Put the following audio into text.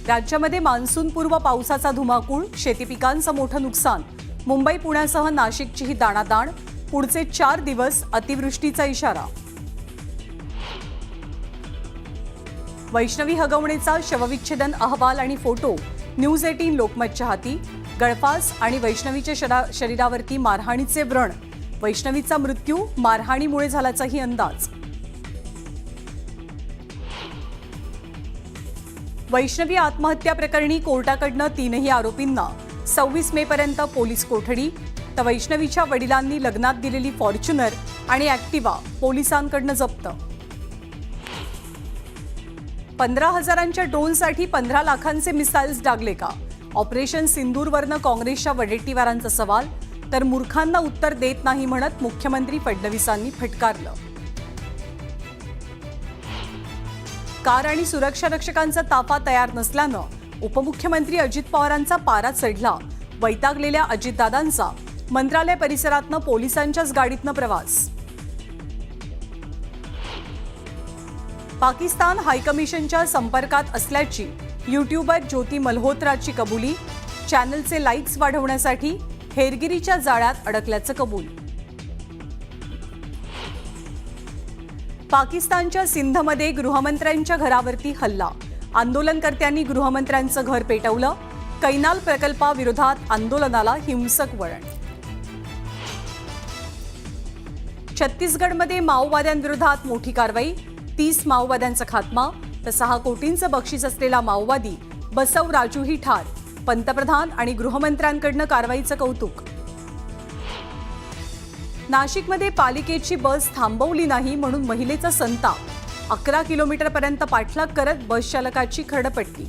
राज्यामध्ये मान्सूनपूर्व पावसाचा धुमाकूळ, शेती पिकांचं मोठं नुकसान. मुंबई पुण्यासह नाशिकचीही दाणादाण. पुढचे 4 दिवस अतिवृष्टीचा इशारा. वैष्णवी हगवणेचा शवविच्छेदन अहवाल आणि फोटो न्यूज 18 लोकमतच्या हाती. गळफास आणि वैष्णवीच्या शरीरावरती मारहाणीचे व्रण. वैष्णवीचा मृत्यू मारहाणीमुळे झाल्याचाही अंदाज. वैष्णवी आत्महत्या प्रकरणी कोर्टाकडनं 3ही आरोपींना 26 मे पर्यंत पोलीस कोठडी. तर वैष्णवीच्या वडिलांनी लग्नात दिलेली फॉर्च्युनर आणि ॲक्टिवा पोलिसांकडनं जप्त. 15,000च्या ड्रोनसाठी 15 लाखांचे मिसाईल्स डागले का? ऑपरेशन सिंदूरवरनं काँग्रेसच्या वडेट्टीवारांचा सवाल. तर मूर्खांना उत्तर देत नाही म्हणत मुख्यमंत्री फडणवीसांनी फटकारलं. कार आणि सुरक्षा रक्षकांचा ताफा तयार नसल्यानं उपमुख्यमंत्री अजित पवारांचा पारा चढला. वैतागलेल्या अजितदादांचा मंत्रालय परिसरातनं पोलिसांच्याच गाडीतनं प्रवास. पाकिस्तान हायकमिशनच्या संपर्कात असल्याची यूट्यूबर ज्योती मल्होत्राची कबुली. चॅनलचे लाईक्स वाढवण्यासाठी हेरगिरीच्या जाळ्यात अडकल्याचं कबूल. पाकिस्तानच्या सिंधमध्ये गृहमंत्र्यांच्या घरावरती हल्ला. आंदोलनकर्त्यांनी गृहमंत्र्यांचं घर पेटवलं. कैनाल प्रकल्पाविरोधात आंदोलनाला हिंसक वळण. छत्तीसगडमध्ये माओवाद्यांविरोधात मोठी कारवाई. 30 माओवाद्यांचा खात्मा. तर 6 कोटींचं बक्षीस असलेला माओवादी बसव राजूही ठार. पंतप्रधान आणि गृहमंत्र्यांकडनं कारवाईचं कौतुक. नाशिकमध्ये पालिकेची बस थांबवली नाही म्हणून महिलेचा संताप. 11 किलोमीटरपर्यंत पाठलाग करत बस चालकाची खरडपट्टी.